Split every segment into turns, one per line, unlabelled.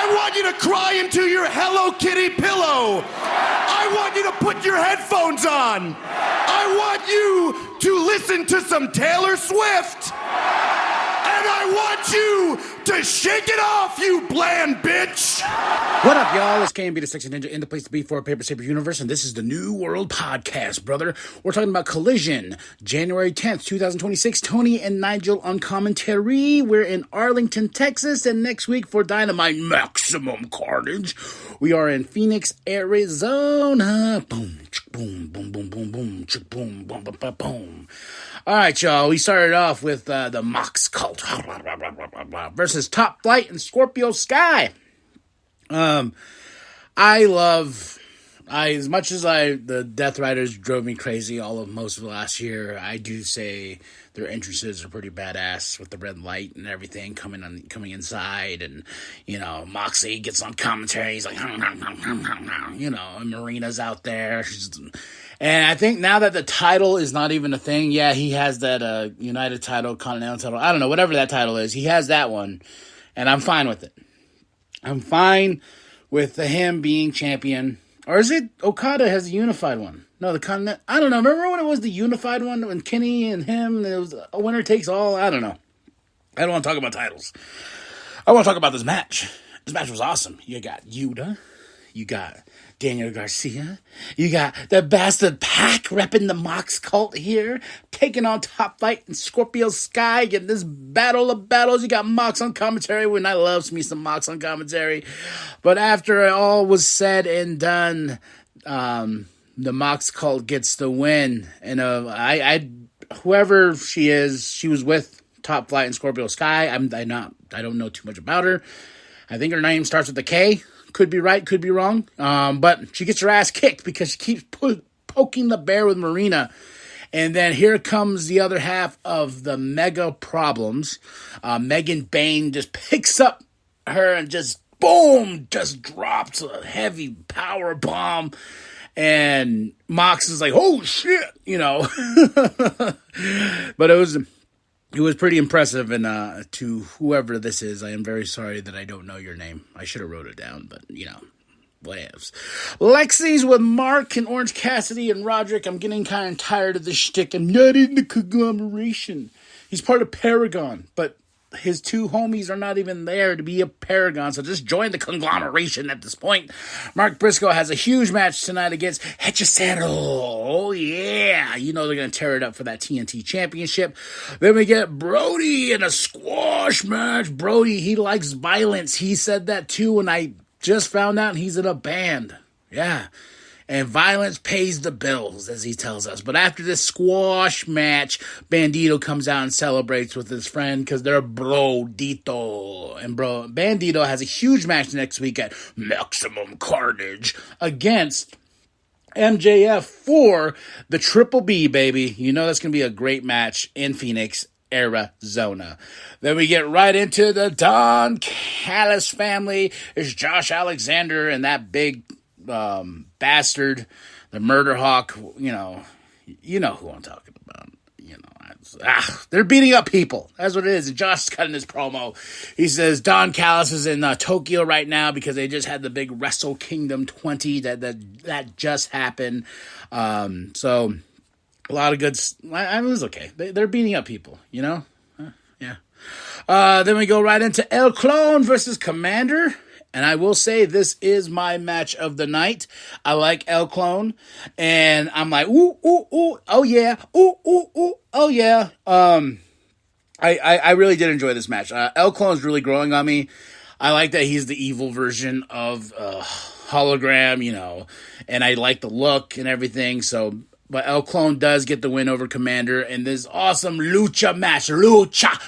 I want you to cry into your Hello Kitty pillow. I want you to put your headphones on. I want you to listen to some Taylor Swift. And I want you to shake it off, you bland bitch.
What up, y'all? It's KMB, the Sexy Ninja, in the place to be for a Paper Saber universe, and this is the New World Podcast, brother. We're talking about Collision, January 10th, 2026. Tony and Nigel on commentary. We're in Arlington, Texas, and next week for Dynamite Maximum Carnage, we are in Phoenix, Arizona. Boom, boom, boom, boom, boom, boom, boom, boom, boom, boom, boom. All right, y'all. We started off with the Mox Cult versus Top Flight and Scorpio Sky. As much as the Death Riders drove me crazy most of last year, I do say their entrances are pretty badass with the red light and everything coming inside, and Moxley gets on commentary, he's like, and Marina's out there, and I think now that the title is not even a thing, yeah, he has that United title, Continental title, I don't know, whatever that title is, he has that one, and I'm fine with it. I'm fine with him being champion. Or is it Okada has the unified one? No, the Continent. I don't know. Remember when it was the unified one when Kenny and him, it was a winner takes all? I don't know. I don't want to talk about titles. I want to talk about this match. This match was awesome. You got Yuta. You got Daniel Garcia. You got the Bastard Pack repping the Mox Cult here, taking on Top Flight and Scorpio Sky, getting this battle of battles. You got Mox on commentary, when I love me some Mox on commentary. But after it all was said and done, the Mox Cult gets the win. And whoever she is, she was with Top Flight and Scorpio Sky. I don't know too much about her. I think her name starts with a K. Could be right, could be wrong. But she gets her ass kicked because she keeps poking the bear with Marina. And then here comes the other half of the Mega Problems. Megan Bain just picks up her and just, boom, just drops a heavy power bomb. And Mox is like, oh, shit, But it was pretty impressive, and to whoever this is, I am very sorry that I don't know your name. I should have wrote it down, but, whatevs. Lexi's with Mark and Orange Cassidy and Roderick. I'm getting kind of tired of this shtick. I'm not in the conglomeration. He's part of Paragon, but his two homies are not even there to be a Paragon, so just join the conglomeration at this point. Mark Briscoe has a huge match tonight against Hechicero. Oh, yeah. They're going to tear it up for that TNT Championship. Then we get Brody in a squash match. Brody, he likes violence. He said that too, and I just found out he's in a band. Yeah. And violence pays the bills, as he tells us. But after this squash match, Bandito comes out and celebrates with his friend because they're Brodito. And Bandito has a huge match next week at Maximum Carnage against MJF for the Triple B, baby. That's going to be a great match in Phoenix, Arizona. Then we get right into the Don Callis family. There's Josh Alexander and that big bastard, the Murder Hawk, who I'm talking about. They're beating up people. That's what it is. And Josh is cutting his promo. He says Don Callis is in Tokyo right now because they just had the big Wrestle Kingdom 20 that just happened. So a lot of good. It was okay. They're beating up people. Yeah. Then we go right into El Clone versus Commander. And I will say this is my match of the night. I like El Clone. And I'm like, ooh, ooh, ooh, oh yeah. Ooh, ooh, ooh, oh yeah. I really did enjoy this match. El Clone's really growing on me. I like that he's the evil version of Hologram, and I like the look and everything. But El Clone does get the win over Commander in this awesome lucha match. Lucha.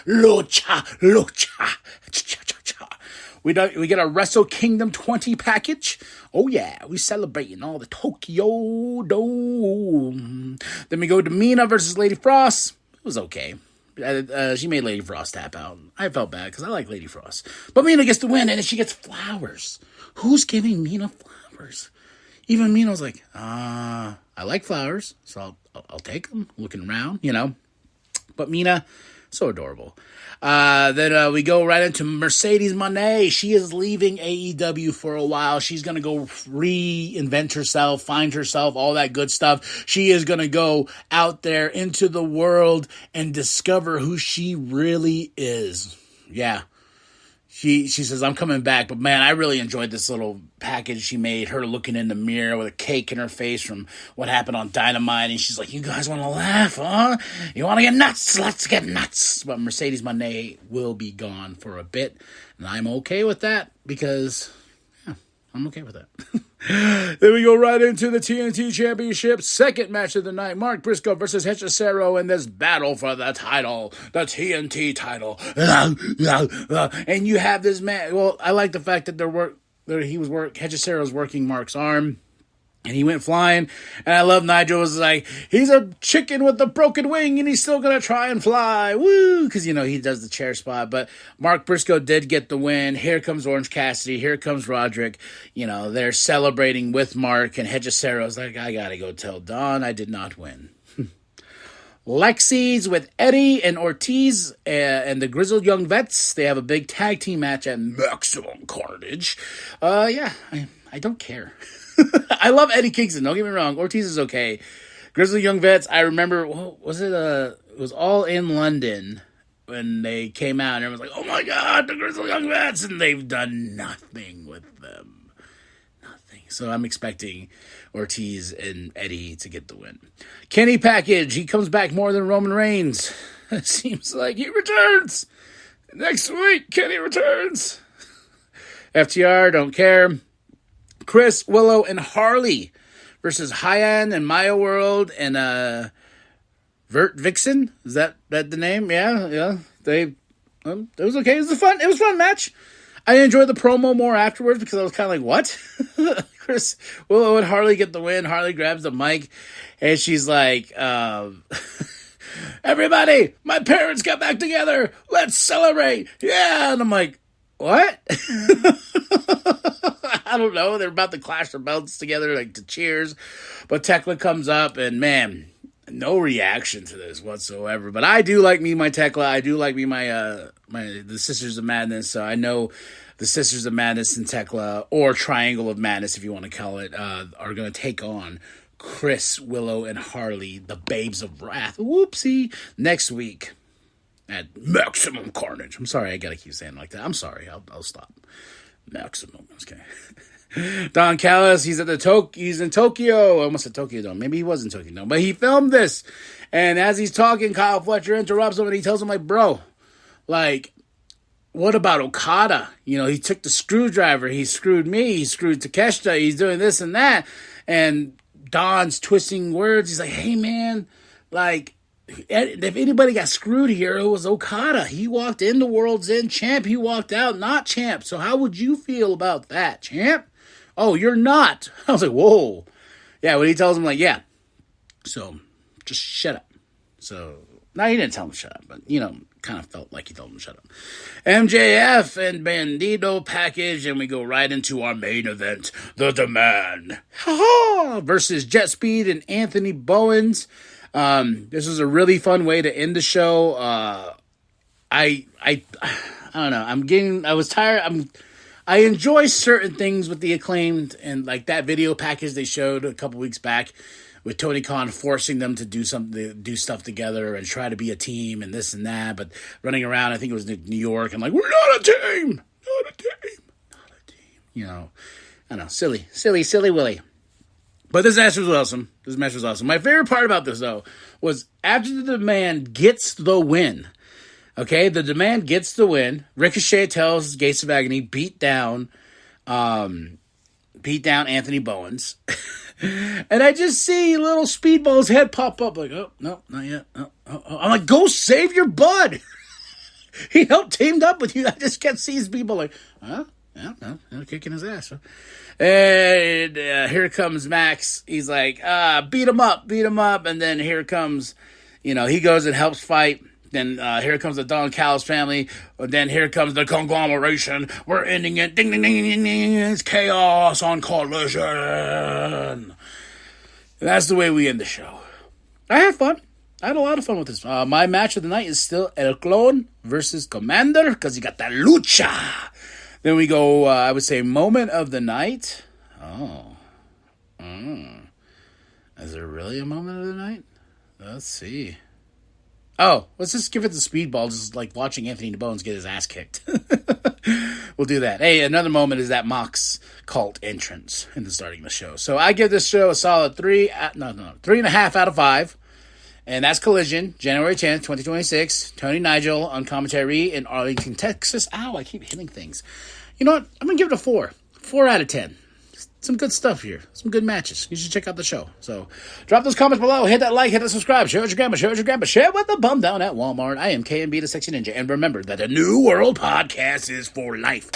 We get a Wrestle Kingdom 20 package. Oh, yeah. We celebrating all the Tokyo Dome. Then we go to Mina versus Lady Frost. It was okay. She made Lady Frost tap out. I felt bad because I like Lady Frost. But Mina gets the win, and then she gets flowers. Who's giving Mina flowers? Even Mina was like, I like flowers, so I'll take them. Looking around, But Mina So adorable. Then we go right into Mercedes Moné. She is leaving AEW for a while. She's going to go reinvent herself, find herself, all that good stuff. She is going to go out there into the world and discover who she really is. Yeah. She says, I'm coming back, but man, I really enjoyed this little package she made, her looking in the mirror with a cake in her face from what happened on Dynamite, and she's like, you guys want to laugh, huh? You want to get nuts? Let's get nuts. But Mercedes Moné will be gone for a bit, and I'm okay with that, because, yeah, I'm okay with that. Then we go right into the TNT Championship, second match of the night. Mark Briscoe versus Hechicero in this battle for the title, the TNT title. And you have this man. Well, I like the fact that Hechicero's working Mark's arm. And he went flying, and I love Nigel was like, he's a chicken with a broken wing, and he's still going to try and fly, woo, because, he does the chair spot, but Mark Briscoe did get the win. Here comes Orange Cassidy, here comes Roderick, they're celebrating with Mark, and Hechicero's like, I got to go tell Don I did not win. Lexi's with Eddie and Ortiz and the Grizzled Young Vets. They have a big tag team match at Maximum Carnage. I don't care. I love Eddie Kingston, don't get me wrong. Ortiz is okay. Grizzly Young Vets, I remember, it was all in London when they came out, and everyone's like, oh my god, the Grizzly Young Vets, and they've done nothing with them. Nothing. So I'm expecting Ortiz and Eddie to get the win. Kenny Package, he comes back more than Roman Reigns. It seems like he returns. Next week, Kenny returns. FTR, don't care. Chris, Willow, and Harley versus Hyan and Maya World and Vert Vixen. Is that the name? Yeah. It was okay. It was a fun match. I enjoyed the promo more afterwards because I was kind of like, what? Chris, Willow, and Harley get the win. Harley grabs the mic and she's like, everybody, my parents got back together. Let's celebrate. Yeah. And I'm like, what? I don't know. They're about to clash their belts together, like to cheers. But Tekla comes up, and man, no reaction to this whatsoever. But I do like me my Tekla. I do like me the Sisters of Madness. So I know the Sisters of Madness and Tekla, or Triangle of Madness, if you want to call it, are going to take on Chris, Willow, and Harley, the Babes of Wrath. Whoopsie! Next week at Maximum Carnage. I'm sorry, I gotta keep saying it like that. I'm sorry. I'll stop. Maximum. Okay. Don Callis, he's in Tokyo. I almost said Tokyo Dome. Maybe he was in Tokyo Dome. But he filmed this. And as he's talking, Kyle Fletcher interrupts him and he tells him, like, bro, like, what about Okada? He took the screwdriver. He screwed me. He screwed Takeshita. He's doing this and that. And Don's twisting words. He's like, hey, man, like, if anybody got screwed here, it was Okada. He walked in the World's End champ. He walked out not champ. So how would you feel about that, champ? Oh, you're not. I was like, whoa. Yeah, when he tells him, like, yeah. So just shut up. So, no, he didn't tell him to shut up, but, kind of felt like he told him to shut up. MJF and Bandito package, and we go right into our main event, The Demand. Versus Jet Speed and Anthony Bowens. This was a really fun way to end the show. I don't know. I was tired. I enjoy certain things with the Acclaimed, and like that video package they showed a couple weeks back with Tony Khan forcing them to do stuff together and try to be a team and this and that, but running around, I think it was New York, and like, we're not a team. Not a team. I don't know. Silly Willy. But this match was awesome. My favorite part about this, though, was after the Demand gets the win. Okay, the Demand gets the win. Ricochet tells Gates of Agony, beat down Anthony Bowens. And I just see little Speedball's head pop up, like, oh, no, not yet. Oh. I'm like, go save your bud. He helped teamed up with you. I just kept seeing Speedball like, huh? Yeah, no, kicking his ass. Huh? And here comes Max. He's like, beat him up. And then here comes, he goes and helps fight. Then here comes the Don Callis family. Then here comes the conglomeration. We're ending it. Ding, ding, ding, ding, ding. It's chaos on Collision. And that's the way we end the show. I had fun. I had a lot of fun with this. My match of the night is still El Clone versus Commander, because you got that lucha. Then we go, I would say, moment of the night. Is there really a moment of the night? Let's see. Oh, let's just give it the speedball, just like watching Anthony Bones get his ass kicked. We'll do that. Hey, another moment is that Mox cult entrance in the starting of the show. So I give this show a solid 3.5 out of 5. And that's Collision, January 10th, 2026. Tony Nigel on commentary in Arlington, Texas. Ow, I keep hitting things. You know what? I'm going to give it a 4. 4 out of 10. Some good stuff here. Some good matches. You should check out the show. So, drop those comments below. Hit that like. Hit that subscribe. Share it with your grandma. Share it with your grandpa. Share it with the bum down at Walmart. I am KMB, the Sexy Ninja. And remember that the New World Podcast is for life.